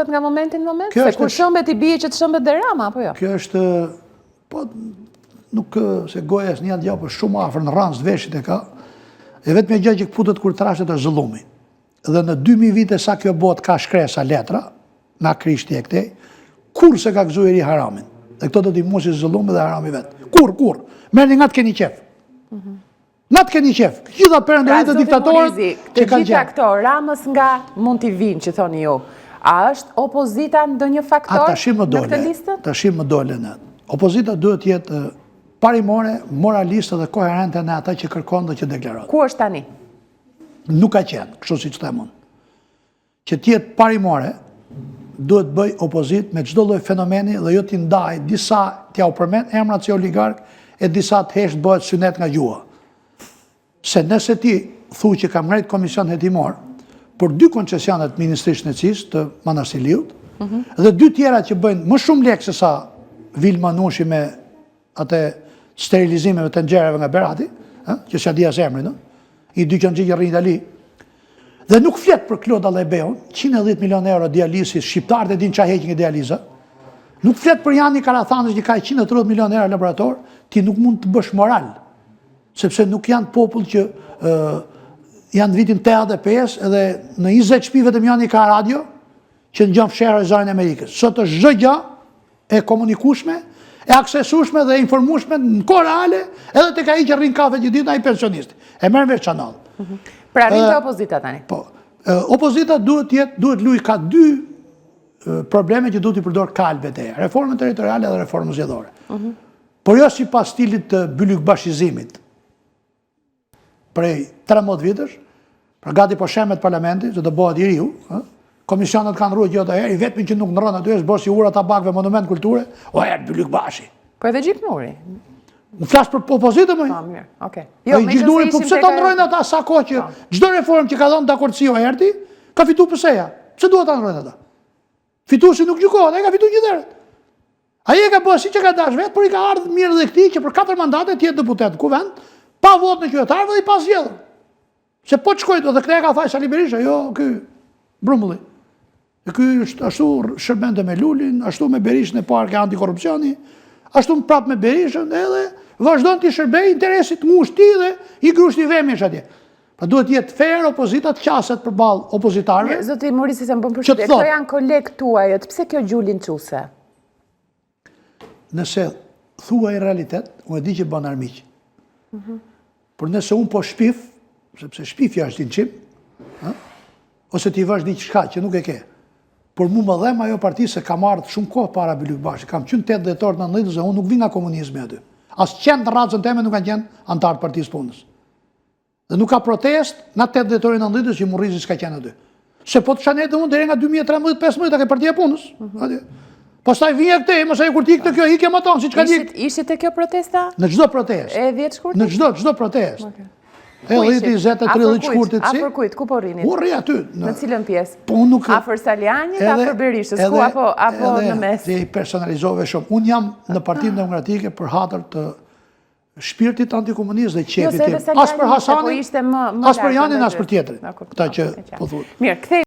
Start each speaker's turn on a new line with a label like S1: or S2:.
S1: nga momenti në moment? Se kur shëmbet I bie që të shëmbet dhe Rama, apo jo?
S2: Kjo është, po, nuk se goja është një atë gjapë shumë afër në rancë veshit e ka, e vetë me gjë që këputet kur trashet është zëllumi. Dhe në 2000 vite sa kjo bot ka shkresa letra, na krishti e këtej, kur se ka gëzu eri haramin. Dhe këto do t'i musi zëllumi dhe harami vetë. Kur. Merni nga të keni qef. Nga të keni qef. Gjitha perëndërit e diktatorët që kanë
S1: gjitha këto, Ramës nga mund t'i vinë që thoni ju. A është opozita në ndonjë faktor në këtë listën?
S2: Tashim më dole në. Opozita duhet jetë parimore, moraliste dhe koherente në ata që kërkon dhe që deklarot.
S1: Ku është tani?
S2: Nuk ka qenë, kështu si që të mund. Që tjetë parimore, duhet bëj opozit me çdo lloj fenomeni dhe jo t'i ndaj disa t'ja u përmend emrat si oligark e disa t'hesht bëhet synet nga gjua. Se nëse ti thu që kam ngrit komision hetimor për 2 koncesionet Ministrisë në Cisë të Manasiliut, dhe 2 tjera që bëjnë më shumë lekë se sa Vilma Nushi me atë sterilizimeve të nxjerrave nga Berati, që s'ja dia zemrin, I 2 që në rrinë Dali, dhe nuk flet për Klod Allebeun, 110 milion euro dialisis, shqiptarët e din qa heqin e dializa, nuk flet për Jani Karathanës që ka 130 milion euro laborator, ti nuk mund të bësh moral, sepse nuk janë popull që janë vitin 85 edhe në 20 shtëpi vetëm Jani ka radio, që në gjënë fsherë e Zajnë Amerikës. Sot është zhëgja e komunikushme, e aksesushme dhe informushme në kohë reale, edhe të ka I që rrinë kafe gjithë ditë, ai pensionisti. E merën veç qanallë.
S1: Pra rrinë të opozita tani?
S2: Po. Opozita duhet luaj ka 2 probleme që duhet I përdor kalbet e reformën territoriale dhe reformën zgjedhore. Por jo si pas stilit të bylykbashkizimit prej 13 vitësh, pra gati po shemet parlamenti, që të bëhet I riu, komisionet kanë rrujt gjithë të heri, vetëmin që nuk nërën aty është bërë si ura tabakve monument kulture, o herë bylykbashi.
S1: Po edhe Gjiknuri?
S2: Në flasë për opozitë, mëj?
S1: Po, mirë, okej. Jo, me
S2: Gjiknuri, po pëse të nërojnë ata sa ko që gjdo reform që ka dhënë dakordësi o herti, ka fitu pëseja. Pëse duhet të nërojnë ata? Fitu si nuk gjukohet, a I ka fitu gjithërët. A I e ka bërë si që ka dash vetë, por I ka ardhë mirë dhe këti që për 4 mandate tjetë deputet në kuvend, pa vot në qytetarëve dhe I pas zgjedhur. Se po të shkojtë, dhe këte ka thaj Sali Berisha, jo, ky Brumulli. E ky ashtu shërbente me Lulin, ashtu me Berishën e parë ke antikorrupsioni, ashtu prap me Berishën, edhe vazhdon të shërbej interesit ngushti dhe I grushti vemish atje. Pa duhet jetë fair opozita të qaset përballë opozitarëve.
S1: Zoti Morisi se më bën përshtypje, këto janë kolegë tuajët, pse kjo gjulin çuse?
S2: Nëse thuaj realitet, unë e di që bën armiq. Por nëse unë po shpif, sepse shpifja është në qim, ose ti vash diçka që nuk e ke, por mu më dhem ajo parti se kam ardhë shumë kohë para Bylykbashi, kam qenë 8 dhjetor në 90 dhe unë nuk vi nga komunizmi aty. As qenë të racën teme nuk kanë qenë antarë partisë punës. Dhe nuk ka protest në 8 dhjetorin 90 që Murrizi s'ka qenë aty. Se po të shanetë unë dhere nga 2013-15 a ke partia punës. Pastaj vije këte, mësaj kur ti këtë kjo hike më tonë, si që ka dik.
S1: Ishit e kjo protesta?
S2: Në gjdo protest.
S1: E 10 shkurtit?
S2: Në gjdo protest. E 10-30 shkurtit si.
S1: Afër kujt, ku po rinit?
S2: Unë rri aty.
S1: Në cilën pjesë?
S2: Afër
S1: Saljanit, afër Berishës, ku apo në mes?
S2: Edhe I personalizove shumë. Unë jam në Partinë Demokratike për hatër të shpirtit antikomunist dhe qepit tim. As për Hasanin, as për Janin, as për tjetërin. Këta që po thuhet.
S1: Mirë,